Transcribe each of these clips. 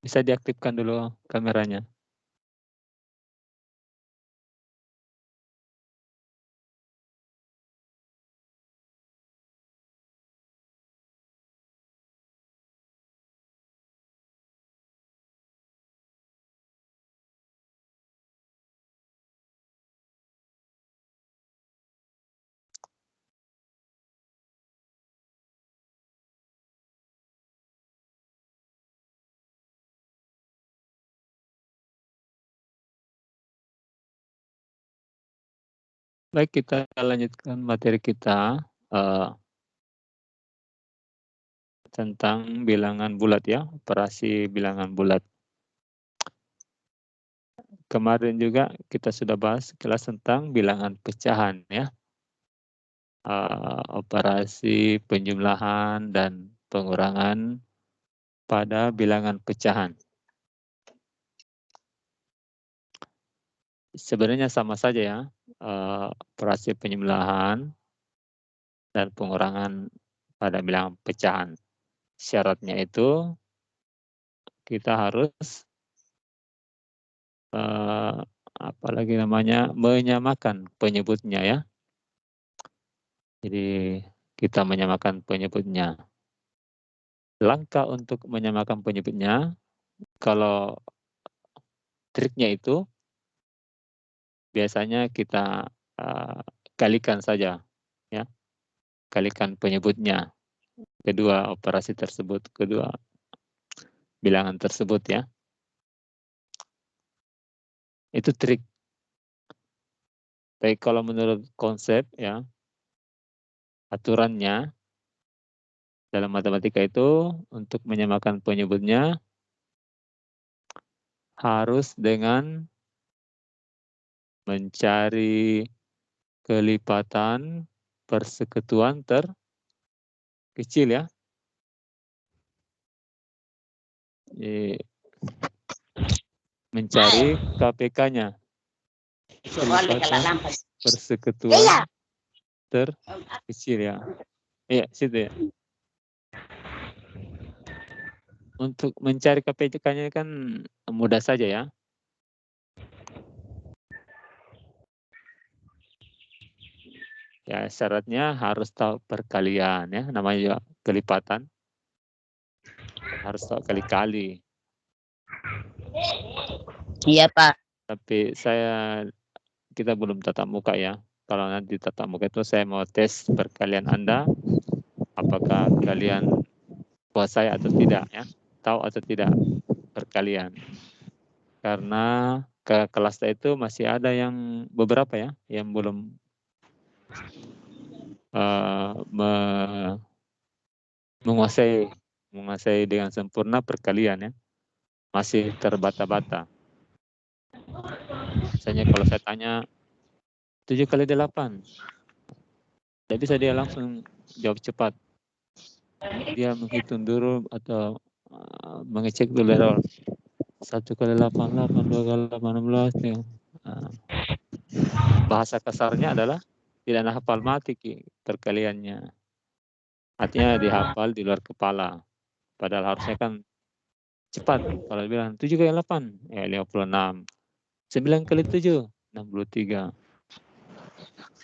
Bisa diaktifkan dulu kameranya. Baik, kita lanjutkan materi kita, tentang bilangan bulat ya, operasi bilangan bulat. Kemarin juga kita sudah bahas sekilas tentang bilangan pecahan ya, operasi penjumlahan dan pengurangan pada bilangan pecahan. Sebenarnya sama saja ya, operasi penjumlahan dan pengurangan pada bilangan pecahan. Syaratnya itu kita harus apalagi namanya, menyamakan penyebutnya ya. Jadi kita menyamakan penyebutnya. Langkah untuk menyamakan penyebutnya, kalau triknya itu biasanya kita kalikan saja ya, kalikan penyebutnya, kedua operasi tersebut, kedua bilangan tersebut ya. Itu trik. Tapi kalau menurut konsep ya, aturannya dalam matematika itu untuk menyamakan penyebutnya harus dengan mencari kelipatan persekutuan terkecil ya. Mencari KPK-nya. Kelipatan persekutuan terkecil ya. Iya, situ ya. Untuk mencari KPK-nya kan mudah saja ya. Ya, syaratnya harus tahu perkalian ya, namanya juga kelipatan. Harus tahu kali-kali. Iya, Pak. Tapi kita belum tatap muka ya. Kalau nanti tatap muka itu saya mau tes perkalian Anda, apakah kalian kuasai atau tidak ya, tahu atau tidak perkalian. Karena ke kelas itu masih ada yang beberapa ya, yang belum menguasai dengan sempurna perkalian ya, masih terbata-bata. Misalnya kalau saya tanya 7 kali 8, tidak bisa dia langsung jawab cepat. Dia menghitung dulu atau mengecek dulu 1 kali 8, 2 kali 8, 16. Bahasa kasarnya adalah tidak hafal mati perkaliannya. Artinya dihafal di luar kepala. Padahal harusnya kan cepat. Kalau bilang 7 kali 8, ya 56. 9 kali 7, 63.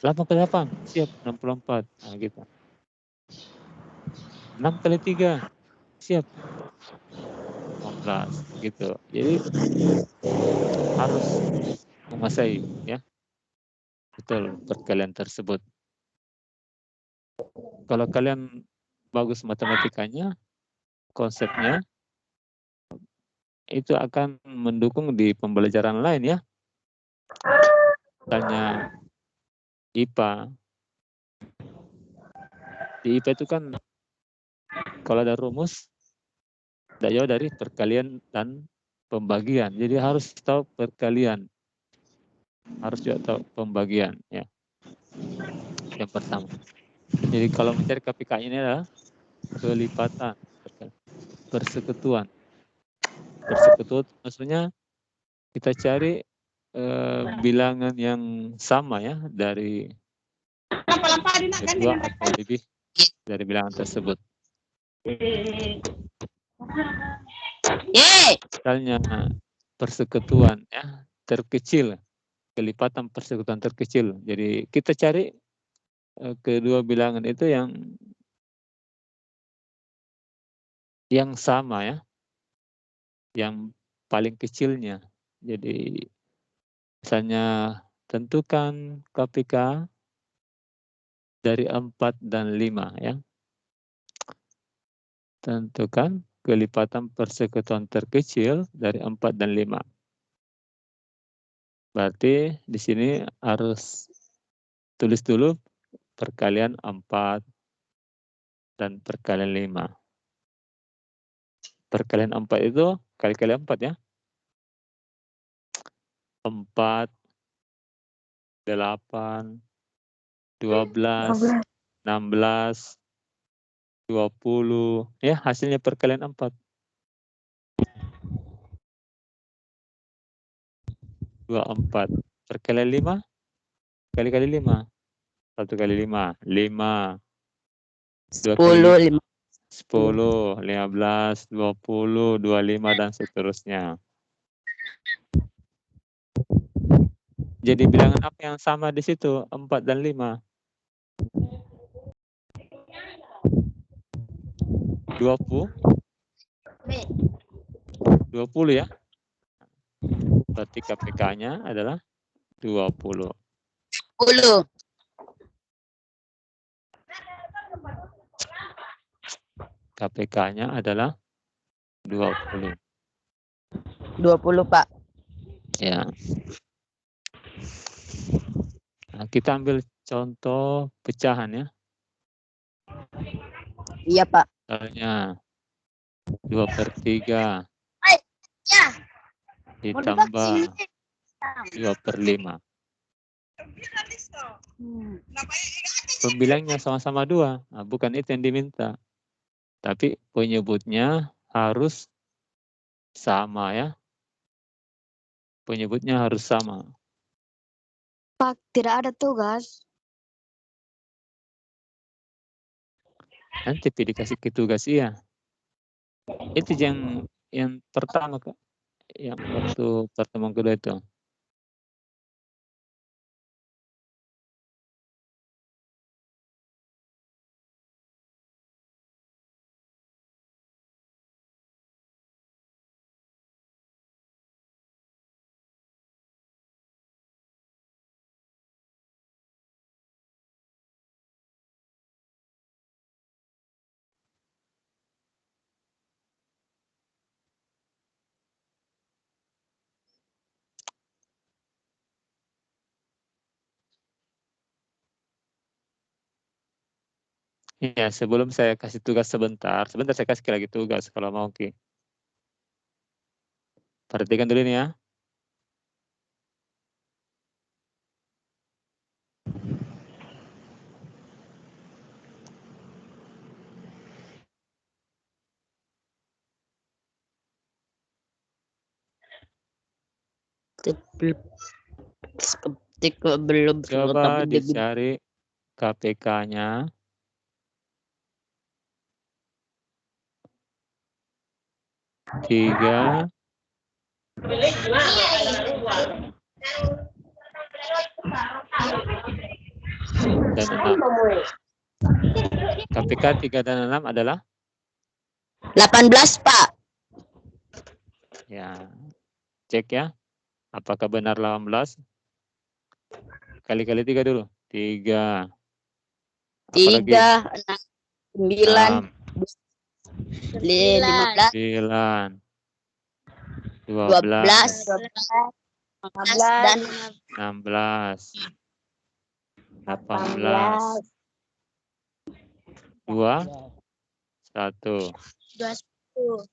8 kali 8, siap 64. Nah, gitu. 6 kali 3, siap 18. Gitu. Jadi harus menguasai ya. Betul perkalian tersebut. Kalau kalian bagus matematikanya, konsepnya itu akan mendukung di pembelajaran lain ya. Misalnya IPA. Di IPA itu kan kalau ada rumus, tidak jauh dari perkalian dan pembagian. Jadi harus tahu perkalian. Harus juga tahu pembagian ya. Yang pertama. Jadi kalau mencari KPK ini adalah kelipatan, persekutuan. Persekutuan maksudnya kita cari bilangan yang sama ya dari kedua atau lebih dari bilangan tersebut. Misalnya persekutuan ya terkecil, kelipatan persekutuan terkecil. Jadi kita cari kedua bilangan itu yang sama ya, yang paling kecilnya. Jadi misalnya tentukan KPK dari 4 dan 5 ya. Tentukan kelipatan persekutuan terkecil dari 4 dan 5. Berarti di sini harus tulis dulu perkalian 4 dan perkalian 5. Perkalian 4 itu kali-kali 4 ya. 4, 8, 12, 16, 20. Ya, hasilnya perkalian 4. 24. Perkalian 5, kali-kali 5. 1 kali 5, 5. 2 kali 5, 10, 15, 20, 25, dan seterusnya. Jadi bilangan apa yang sama di situ? 4 dan 5. 20 ya. Berarti KPK-nya adalah 20. KPK-nya adalah 20. 20, Pak. Ya. Nah, kita ambil contoh pecahan ya. Iya, Pak. Misalnya 2/3 ditambah 2/5. Pembilangnya sama-sama 2. Nah, bukan itu yang diminta. Tapi penyebutnya harus sama ya. Penyebutnya harus sama. Pak, tidak ada tugas. Nanti dikasih ke tugas iya. Itu yang pertama Kak. Yang waktu pertemuan kedua itu. Ya, sebelum saya kasih tugas sebentar saya kasih lagi tugas kalau mau Ki. Perhatikan dulu ini ya. Belum Coba dicari KPK-nya. Tiga dan 6. KPK 3 dan 6 adalah 18, Pak. ya. Cek ya. Apakah benar 18? Kali-kali 3 dulu. 3. 3, 6, 9, 15, 9, 12, 16 dan 16, 18, 2, 1. 21.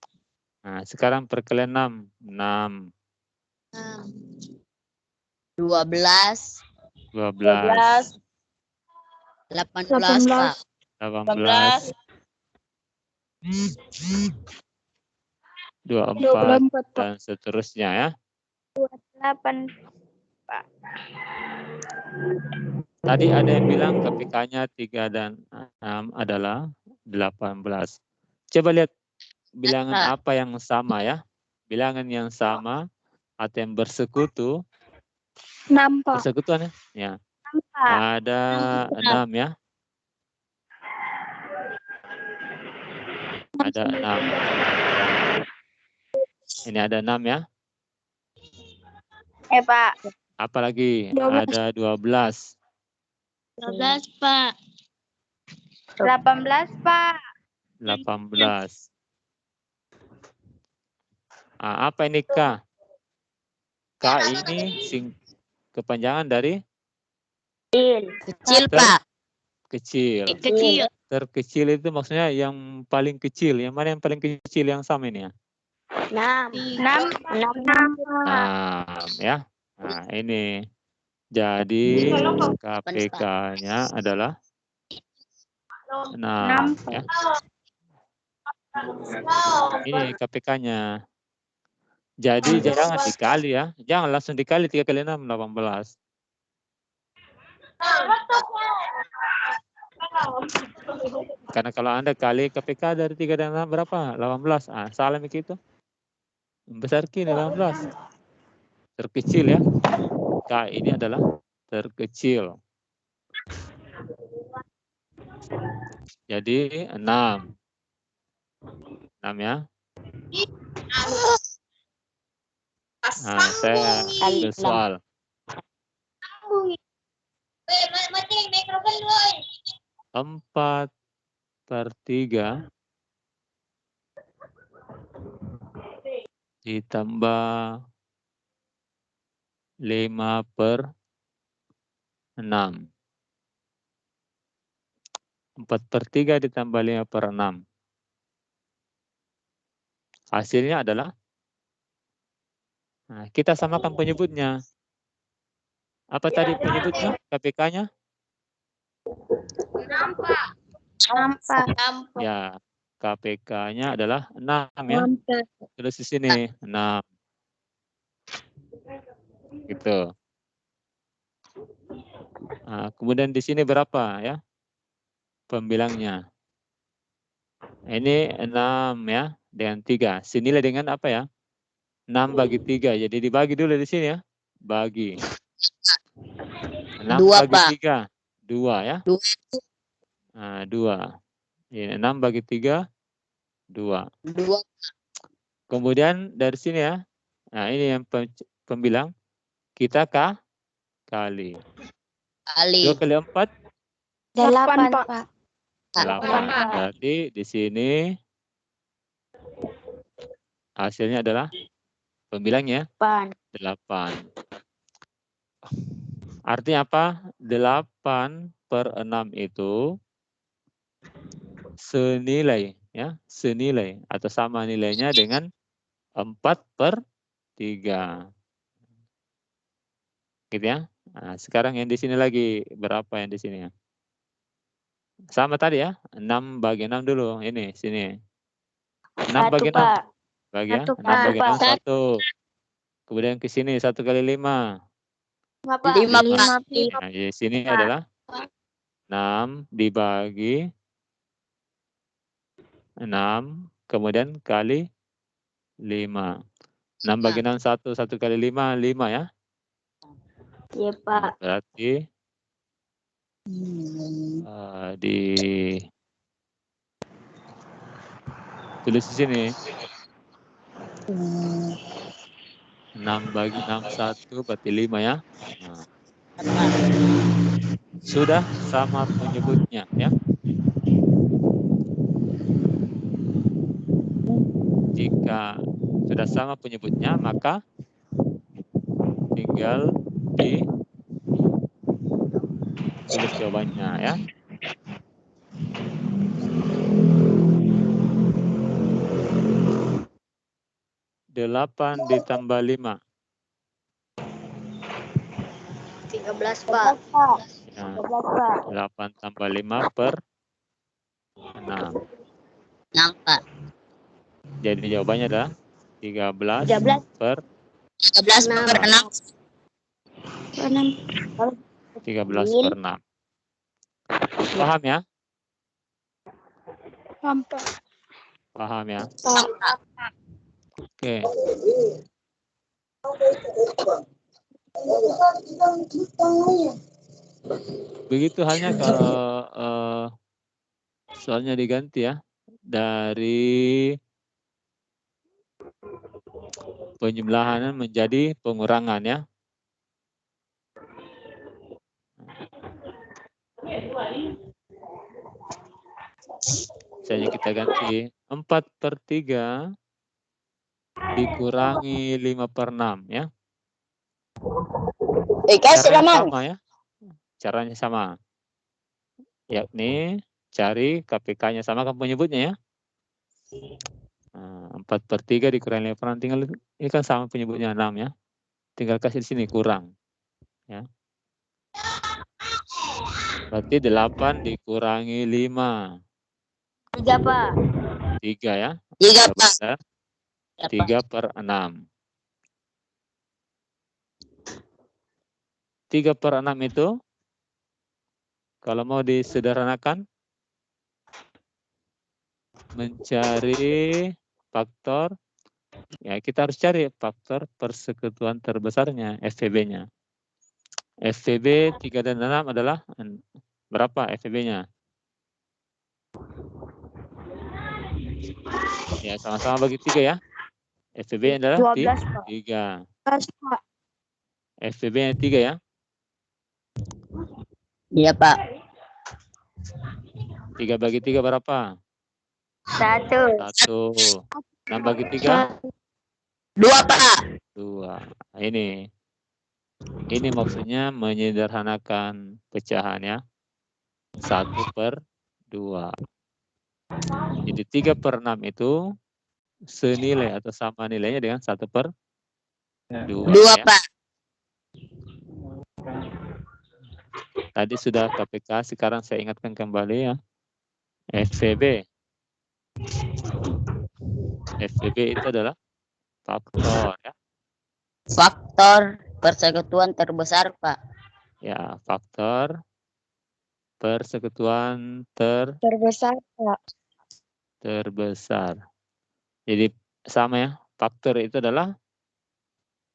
Nah, sekarang perkalian 6. 6, 12, 12, 18, Pak. 18, 24, dan seterusnya ya. 8. Tadi ada yang bilang KPK-nya 3 dan 6 adalah 18. Coba lihat bilangan Pak. apa yang sama ya? Bilangan yang sama atau yang bersekutu. 6, Pak. Persekutuan ya. 6, Pak. Ada 6 ya. Ada 6. Ini ada 6 ya. Pak. Apalagi 12. ada 12. 12, Pak. 18, Pak. 18. Apa ini K? K ini kepanjangan dari Kecil, Pak. kecil. Kecil. Terkecil itu maksudnya yang paling kecil. Yang mana yang paling kecil yang sama ini ya? 6. 6 ya. Nah, ini. Jadi KPK-nya adalah 6 ya. Ini KPK-nya. Jadi jangan dikali ya. Jangan langsung dikali 3 kali 6, 18. Karena kalau Anda kali KPK dari 3 dan 6 berapa? 18. Salah begitu. Besar kini 18. Terkecil ya. K ini adalah terkecil. Jadi 6. 6 ya. Saya ambil soal. 4/3 ditambah 5/6. 4/3 ditambah 5/6. Hasilnya adalah, kita samakan penyebutnya. Apa tadi penyebutnya? KPK-nya? 6, Pak. Ya, KPK-nya adalah 6 ya. Tulis di sini 6. Gitu. Kemudian di sini berapa ya? Pembilangnya. Ini 6 ya dengan 3. Senilai dengan apa ya? 6 bagi 3. Jadi dibagi dulu di sini ya. Bagi. 6 2, bagi Pak. 3. 2 ya. 2. Ini 6 bagi 3. 2. 2. Kemudian dari sini ya. Ini yang pembilang. Kita kali. 2 kali 4. 8, Pak. 8. Berarti di sini hasilnya adalah pembilangnya 8. Artinya apa? 8/6 itu senilai ya, senilai atau sama nilainya dengan 4/3. Gitu ya. Sekarang yang di sini lagi berapa yang di sini ya? Sama tadi ya, 6 bagi 6 dulu. Ini sini. 6 bagi 6. Bagi ya. 6 bagi 6 1. Kemudian ke sini 1 kali 5. 5, Pak. Di sini adalah 6 dibagi 6 kemudian kali 5. 6 bagi 6 1, 1 kali 5 5 ya. Iya, Pak. Berarti di tulis di sini 6 bagi 6 1 berarti 5 ya. Sudah sama penyebutnya ya. Jika sudah sama penyebutnya maka tinggal tulis jawabannya ya. Delapan ditambah 5. 13, Pak. Ya, 8 tambah 5/6. 6, Pak. Jadi jawabannya adalah 13 per 13/6. 13/6. Paham ya? Paham, Pak. Paham ya? Pak. Oke. Begitu halnya kalau soalnya diganti ya dari penjumlahan menjadi pengurangan ya. Misalnya kita ganti 4/3 dikurangi 5/6 ya. Caranya sama ya. Caranya sama. Yakni cari KPK-nya sama kan penyebutnya ya. 4/3 dikurangi 5/6 tinggal ini kan sama penyebutnya 6 ya. Tinggal kasih di sini kurang ya. Berarti 8 dikurangi 5. 3, Pak. 3 ya. 3, Pak. 3/6. 3/6 itu kalau mau disederhanakan mencari faktor ya kita harus cari faktor persekutuan terbesarnya FVB-nya. FVB 3 dan 6 adalah berapa FVB-nya? Ya sama-sama bagi 3 ya. FVB adalah 12, Pak. 3. 12, Pak. FVB-nya 3 ya. Iya, Pak. 3 bagi 3 berapa? 1. 1. 6 bagi 3? 2, Pak. 2. Nah, ini maksudnya menyederhanakan pecahan ya. 1/2. Jadi 3/6 itu senilai atau sama nilainya dengan 1/2 2, ya. Pak. Tadi sudah KPK, sekarang saya ingatkan kembali ya. FVB. FVB itu adalah faktor ya. Faktor persekutuan terbesar, Pak. Ya, faktor persekutuan Terbesar, Pak. terbesar. Jadi sama ya, faktor itu adalah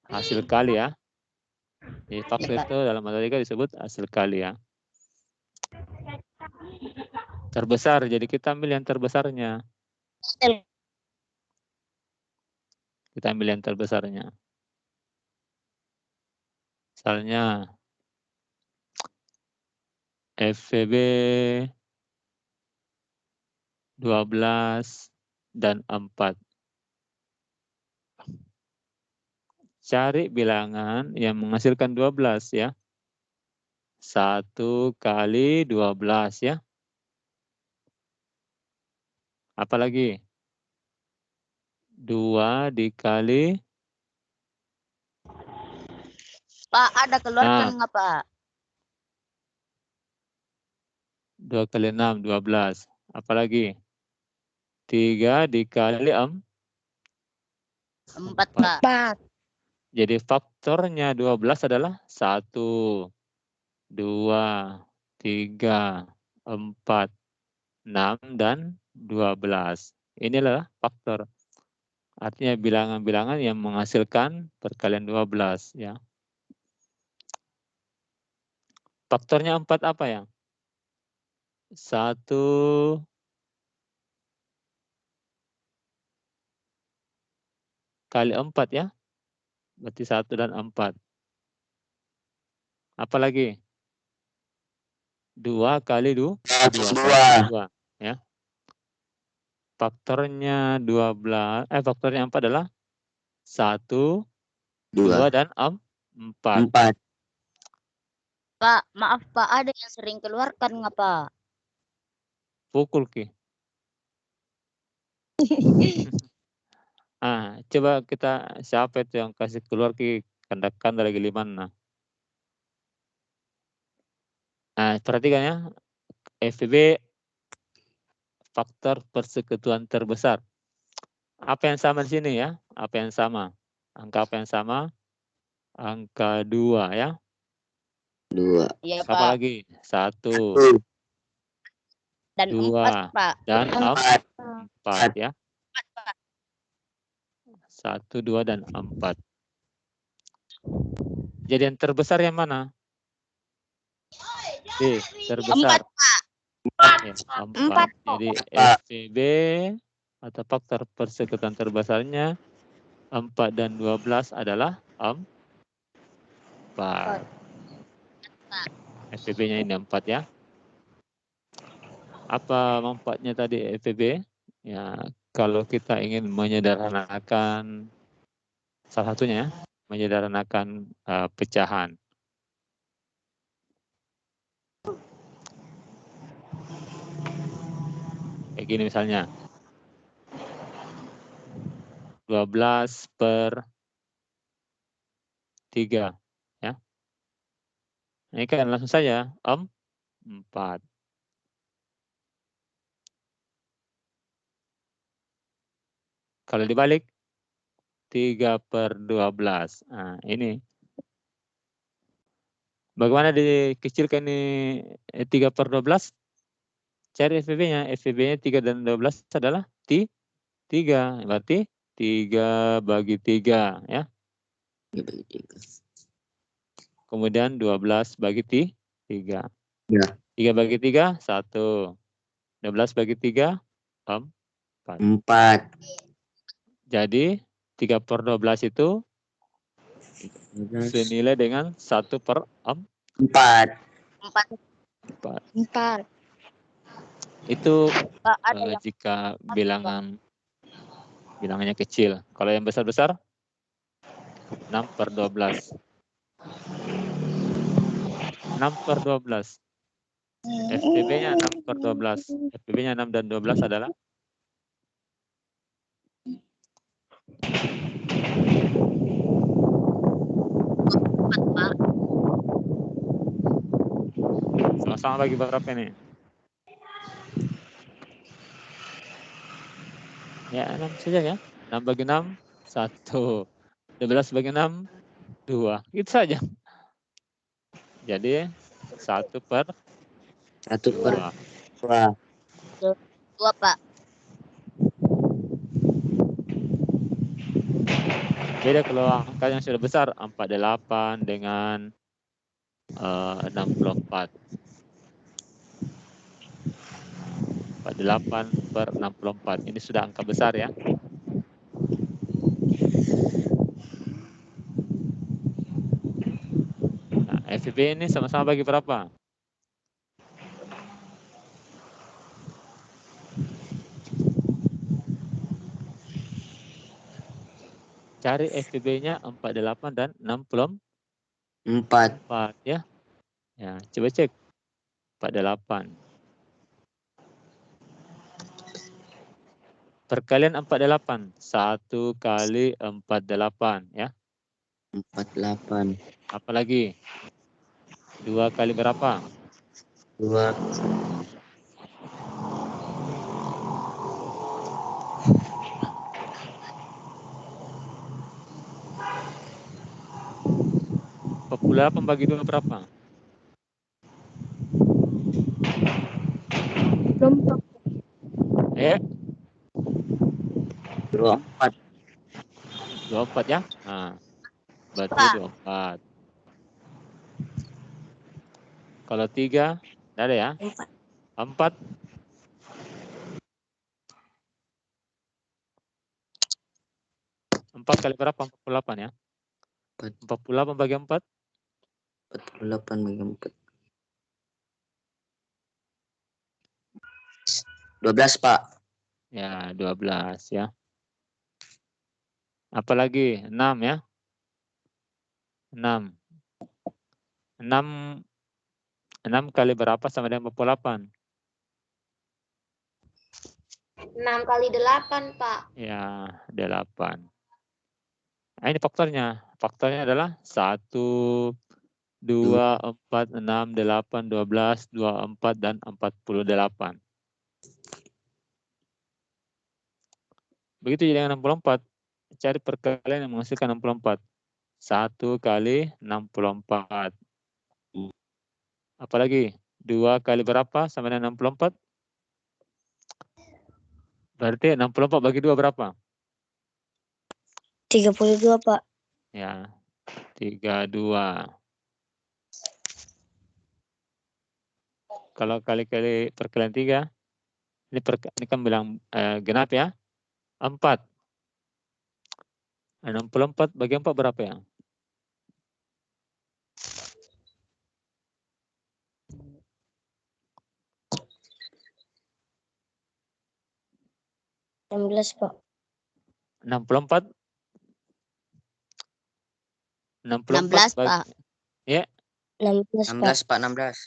hasil kali ya. Jadi faktor itu dalam matematika disebut hasil kali ya. Terbesar, jadi kita ambil yang terbesarnya. Kita ambil yang terbesarnya. Misalnya FVB 12 dan 4. Cari bilangan yang menghasilkan 12 ya. 1 kali 12 ya. Apalagi? 2 dikali. Pak, ada keluarkan nggak, Pak? 2 kali 6, 12. Apalagi? 3 dikali 4, Pak. 4. Jadi faktornya 12 adalah 1, 2, 3, 4, 6, dan 12. Inilah faktor. Artinya bilangan-bilangan yang menghasilkan perkalian 12 ya. Faktornya 4 apa ya? 1 kali 4 ya. Berarti 1 dan 4. Apalagi? 2 kali 2 ya. Faktornya 4 adalah 1, 2 dan 4. Pak, maaf, Pak, ada yang sering keluarkan nggak, Pak? Pukul Ki. Coba kita siapa itu yang kasih keluar Ki kandakan lagi limana. Perhatikan ya. FVB faktor persekutuan terbesar. Apa yang sama di sini ya? Apa yang sama? Angka apa yang sama? Angka 2 ya. 2. Iya, Apa Pak. lagi? 1, Dan 2, 4, Pak. dan 4 ya. 1, 2, dan 4. Jadi yang terbesar yang mana? D, terbesar. 4, Ya, 4. Empat. Jadi FVB atau faktor persekutuan terbesarnya 4 dan 12 adalah 4. FVB-nya ini 4 ya. Apa manfaatnya tadi FVB? Ya, kalau kita ingin menyederhanakan, salah satunya menyederhanakan pecahan. Kayak gini misalnya. 12/3. Ya. Ini kan langsung saja 4. Kalau dibalik 3/12. Nah, ini. Bagaimana dikecilkan ini 3/12? Cari FVB-nya. FVB-nya 3 dan 12 adalah 3. Berarti 3 bagi 3 ya. 3 bagi 3. Kemudian 12 bagi 3. Ya. 3 bagi 3, 1. 12 bagi 3, 4. 4. Jadi 3/12 itu senilai dengan 1/4. 4. 4. Itu Pak, ada yang jika bilangannya kecil. Kalau yang besar-besar 6/12. 6/12. FVB-nya 6/12. FVB-nya 6 dan 12 adalah Pak. sama-sama bagi berapa nih? Ya, 6 saja ya. 6 bagi 6, 1. 12 bagi 6, 2. Itu saja. Jadi 1/2. 1/2. 2, Pak. Beda kalau angka yang sudah besar, 48 dengan 64. 48/64. Ini sudah angka besar ya. Nah, FVB ini sama-sama bagi berapa? Cari FVB-nya 48 dan 64 ya. Ya, coba cek. 48. Perkalian 48. 1 kali 48 ya. 48. Apalagi? 2 kali berapa? 2. Popular bagi 2 berapa? Belum. 24. 24 ya. Nah, berarti Pak. 24. Kalau 3, tidak ada ya. 4. 4 kali berapa? 48 ya. 48 bagi 4. 48 bagi 4. 12, Pak. Ya, 12 ya. Apalagi 6 ya. 6. 6 kali berapa sama dengan 48? 6 kali 8, Pak. Ya, 8. Nah, ini faktornya. Faktornya adalah 1, 2, 4, 6, 8, 12, 24, dan 48. Begitu jadi dengan 64. Cari perkalian yang menghasilkan 64. 1 kali 64. Apalagi? 2 kali berapa sama dengan 64? Berarti 64 bagi 2 berapa? 32, Pak. Ya, 32. Kalau kali-kali perkalian 3, ini kan bilang genap ya, 4. 64 bagi 4 berapa ya? Pak. 64? 16, bagi, Pak. ya, 16, 16 Pak, 16.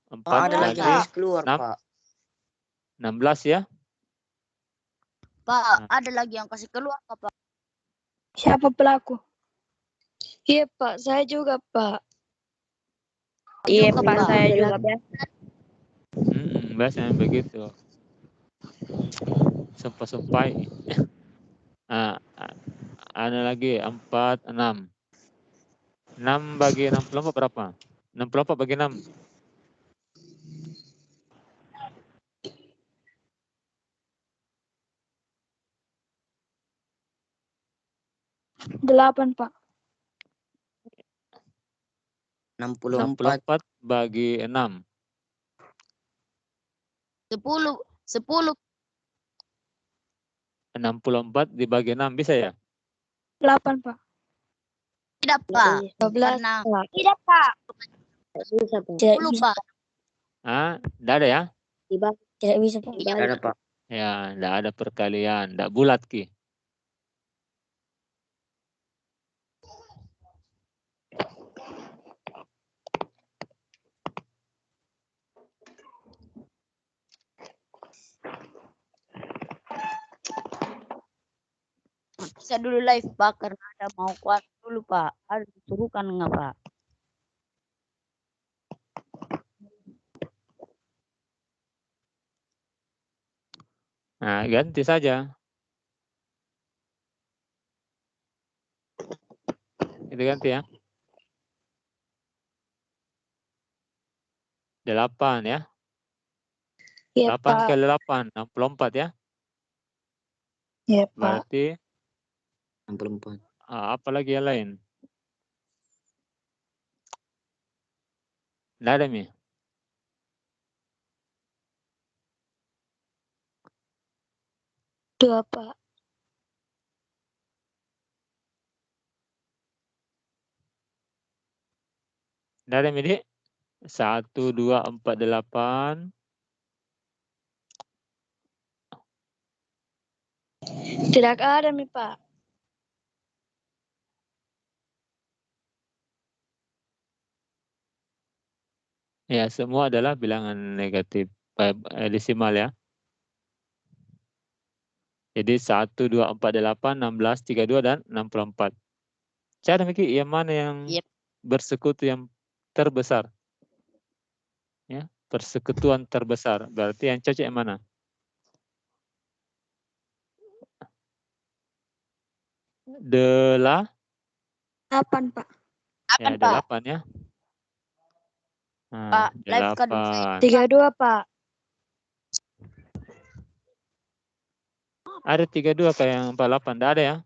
4 Pak, ada lagi kali yang keluar 6, Pak. 16 ya. Pak, Nah. ada lagi yang kasih keluar, Pak. Siapa pelaku? Iya Pak, saya juga Pak. Iya, Pak, saya juga. Biasanya begitu. Sumpah-sumpai. Ada lagi 4, 6. 6 bagi 64 berapa? 64 bagi 6. 8 Pak. 64. 64 bagi 6. 10. 10. 64 dibagi 6 bisa ya? 8 Pak. Tidak, Pak. 12 Karena Pak. tidak, Pak. Tidak 10, bisa. Pak. Enggak ada ya? Tidak bisa Pak. Tidak ada Pak. Ya, enggak ada perkalian, enggak bulat Ki. Bisa dulu live, Pak, karena ada mau kuat dulu, Pak. Ada disuruhkan enggak, Pak? Nah, ganti saja. Itu ganti ya. 8 ya. Iya 8 Pak. kali 8, 64 ya. Iya Pak. Berarti 64. apa lagi yang lain? Nggak ada, Mi. Dua Pak. Nggak ada, Mi, Dik. 1, 2, 4, 8. Tidak ada nih Pak. Ya, semua adalah bilangan negatif desimal ya. Jadi 1, 2, 4, 8, 16, 32, dan 64. Cara mikir yang mana yang bersekutu yang terbesar? Ya, persekutuan terbesar. Berarti yang cocok yang mana? Delapan Pak. Ya, 8 ya. Nah, Pak, live kan 8. 32 Pak. Ada 32 kayak yang 48, enggak ada ya?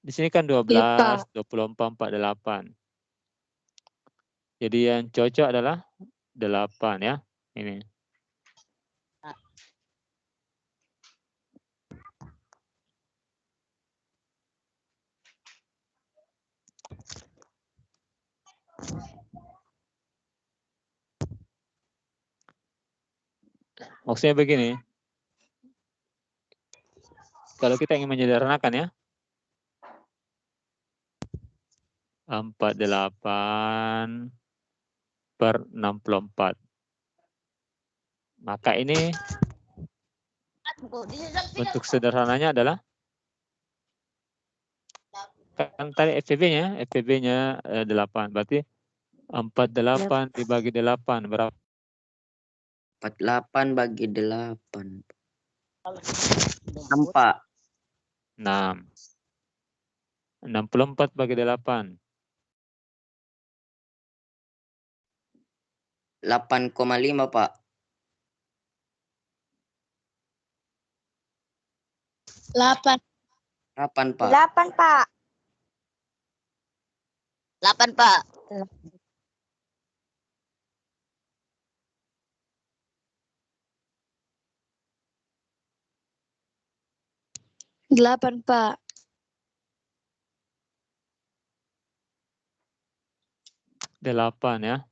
Di sini kan 12, Iya, Pak. 24, 48. Jadi yang cocok adalah 8 ya. Ini. Maksudnya begini. Kalau kita ingin menyederhanakan ya. 48 per 64. Maka ini bentuk sederhananya adalah kan tadi FPB-nya 8. Berarti 48 dibagi 8 berapa? 48 bagi 8. 6 Pak. 6. 64 bagi 8. 8,5 Pak. 8. 8, Pak. 8, Pak. 8, Pak. 8, Pak. 8 ya.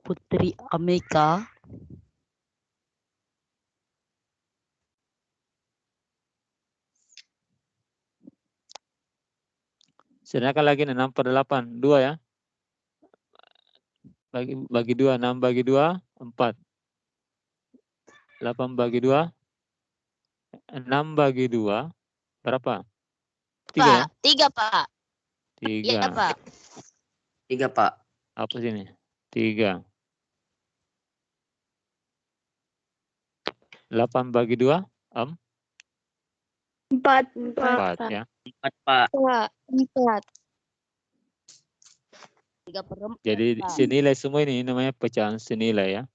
Putri Ameka. Sedangkan lagi 6 per 8, 2 ya. Bagi 2, 6 bagi 2, 4. 8 bagi 2, 6 bagi 2, berapa? 3 ya? Pak, 3, Pak. 3. Iya, Pak. 3, Pak. Apa sini? 3. 8 bagi 2, 4, 4 ya. 4, Pak. 4. 3 per 4, Jadi Pak. senilai semua ini namanya pecahan senilai ya.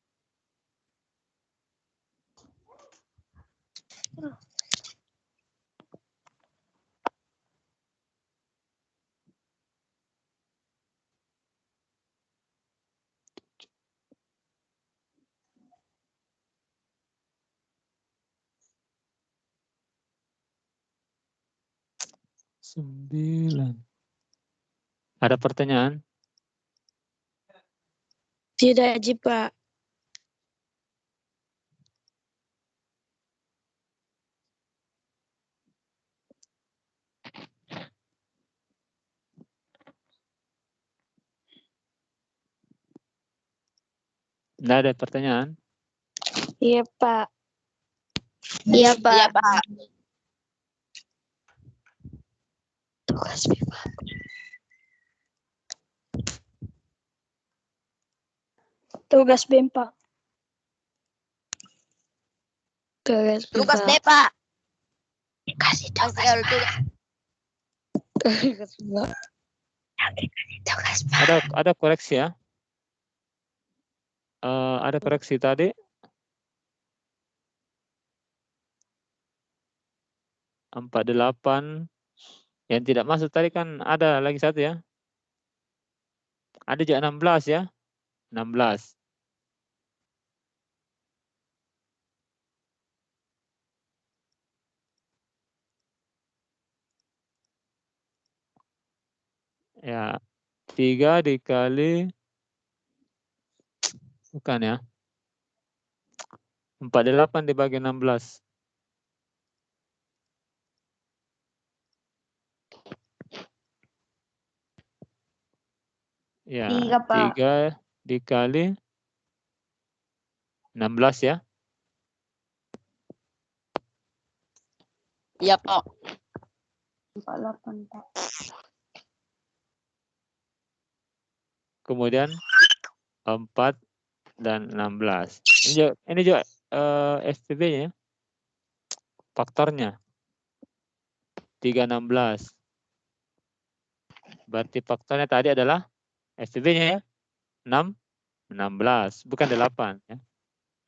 Sembilan. Ada pertanyaan? Tidak, Ji, Pak. Tidak ada pertanyaan? Iya, Pak. Iya, Pak. Tugas BIPA. Tugas BEM, Pak. Tugas D, Pak. Kasih Kasih all tugas. tugas, Pak. Ada koreksi ya? Ada koreksi tadi. Empat 8 yang tidak masuk tadi kan ada lagi satu ya. Ada juga 16 ya. 16. Ya, 3 dikali, bukan ya. 48 dibagi 16. Ya, 3, Pak. 3 dikali 16 ya. Iya, Pak. 48, Pak. Kemudian 4 dan 16. Ini juga FPB-nya ya. Faktornya 3, 16. Berarti faktornya tadi adalah FPB-nya ya. 6, 16. Bukan 8 ya.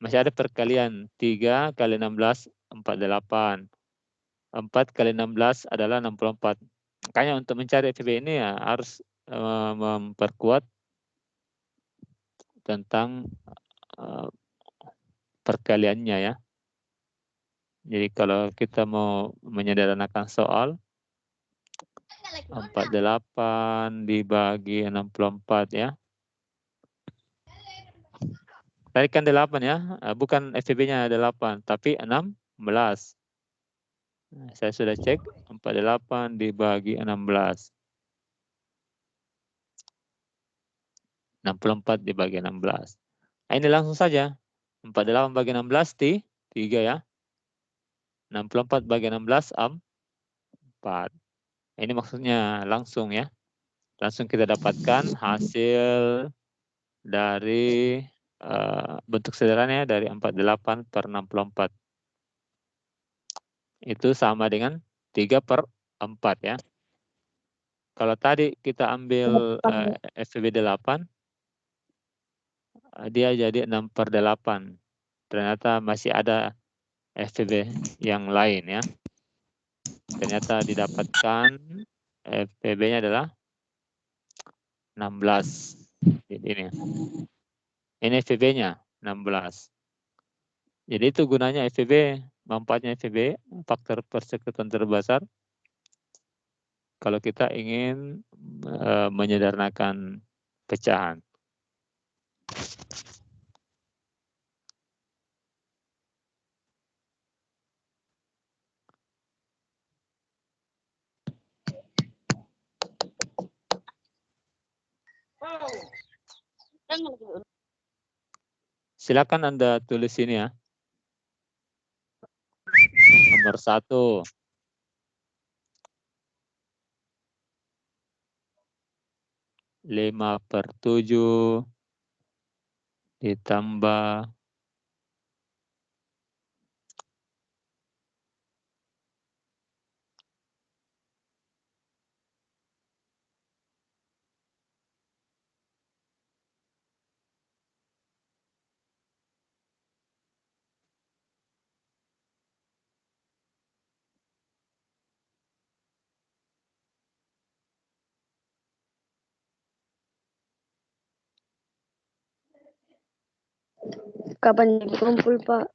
Masih ada perkalian. 3 kali 16, 48. 4 kali 16 adalah 64. Makanya untuk mencari FPB ini ya harus memperkuat tentang perkaliannya ya. Jadi kalau kita mau menyederhanakan soal, 48 dibagi 64 ya. Tarikan 8 ya, bukan FPB-nya 8, tapi 16. Nah, saya sudah cek, 48 dibagi 16. 64 dibagi 16. Nah, ini langsung saja. 48 bagi 16 3 ya. 64 bagi 16 4. Ini maksudnya langsung ya. Langsung kita dapatkan hasil dari bentuk sederhana dari 48 per 64. Itu sama dengan 3 per 4 ya. Kalau tadi kita ambil FVB 8, dia jadi 6 per 8. Ternyata masih ada FVB yang lain ya. Ternyata didapatkan FVB-nya adalah 16. Ini FVB-nya 16. Jadi itu gunanya FVB, manfaatnya FVB, faktor persekutuan terbesar. Kalau kita ingin menyederhanakan pecahan. Silakan Anda tulis ini ya. Nomor 1. Lima per 7 ditambah 5. Kapan dikumpul, Pak?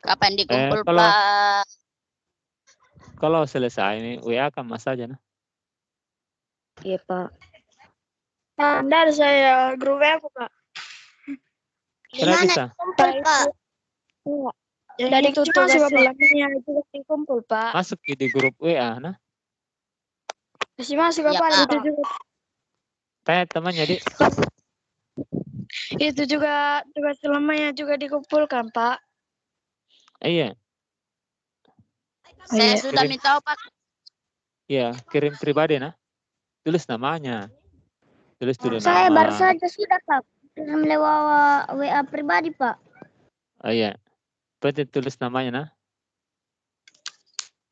Kapan dikumpul, kalau- Pak? Kalau selesai ini WA kan Mas saja nah. Iya, Pak. Ntar saya grup WA, Pak. Kenapa bisa? Kumpul, Pak. Dari tugas selamanya itu dikumpul, Pak. Masuk di grup WA nah. Masih masuk, Iya, Pak. Pak. Itu juga, Tanya temannya di. itu juga tugas selamanya juga dikumpulkan, Pak. Iya. Saya Iya. sudah minta, Pak. Iya, kirim pribadi nah. Tulis namanya. Tulis dulu Saya nama. baru saja sudah, Pak. Lewat WA pribadi, Pak. Oh iya. Penting tulis namanya nah.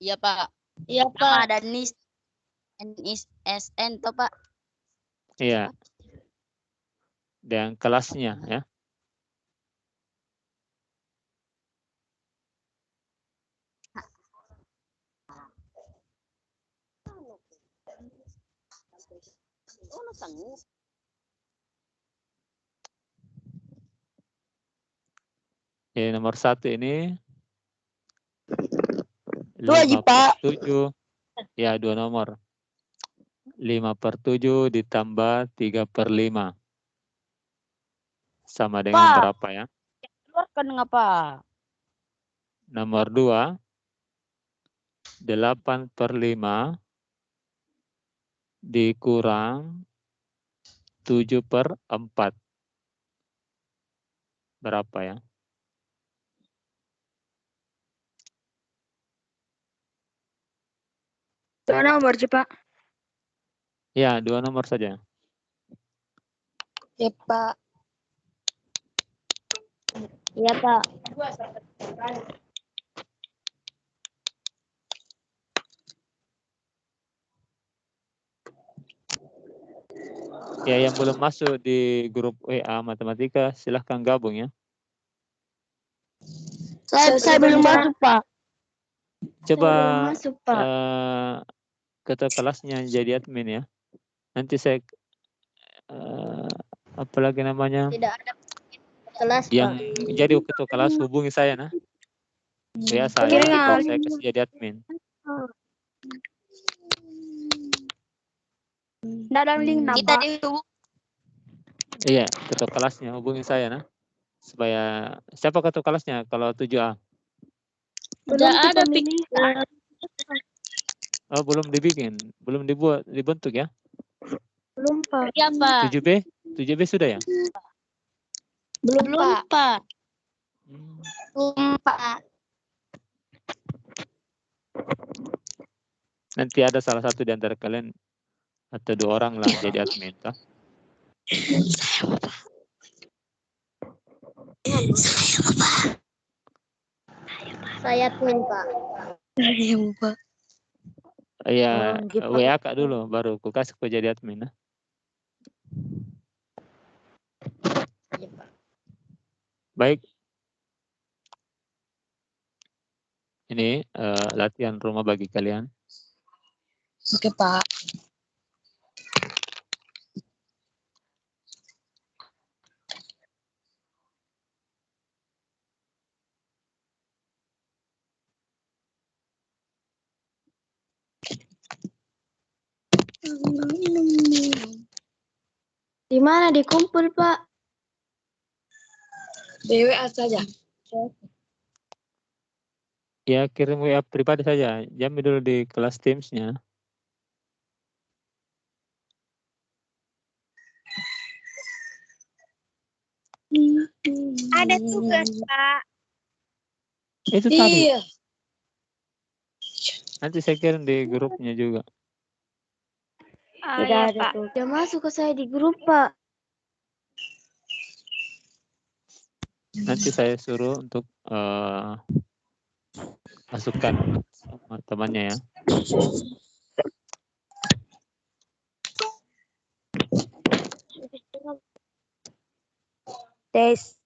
Iya, Pak. Iya, Nama dan SN toh, Pak. Iya. Dan kelasnya ya. Ya, nomor 1 ini 5 per 7. Ya, 2 nomor. 5 per 7 ditambah 3 per 5. Sama dengan Pak. berapa ya? Keluarkan ngapa? Nomor 2. 8 per 5 dikurang 7 per 4. Berapa ya? Dua nomor, Pak. Ya, 2 nomor saja. Ya, Pak. Iya, Pak. Ya, yang belum masuk di grup WA matematika, silahkan gabung ya. Saya belum masuk, Pak. Coba masuk, Pak. ketua kelasnya jadi admin ya. Nanti saya apa lagi namanya? Tidak ada kelas, Yang Pak. jadi ketua kelas hubungi saya nah. WA saya, baru saya kasih jadi admin. Dalam link Kita Pak. Iya, ketua kelasnya hubungi saya nah. Supaya siapa ketua kelasnya kalau 7A? Belum ada Oh, belum dibikin, belum dibentuk ya. Belum, Pak. Iya, Pak. 7B? 7B sudah ya? Belum, Pak. Hmm. Belum, Pak. Nanti ada salah satu di antara kalian atau 2 orang lah jadi admin toh. Saya admin, Pak. Iya, Pak. Iya, Gitu. WA Kak dulu baru ku kasih ku jadi admin. Nah. Iya, Pak. Baik. Ini latihan rumah bagi kalian. Oke, Pak. Di mana dikumpul, Pak? BWA saja. Ya kirim WA pribadi saja. Jamin dulu di kelas Teams-nya. Ada tugas, Pak. Itu tadi. Iya. Nanti saya kirim di grupnya juga. Tidak ada Pak. tuh. Dia masuk ke saya di grup, Pak. Nanti saya suruh untuk masukkan sama temannya ya. Tes.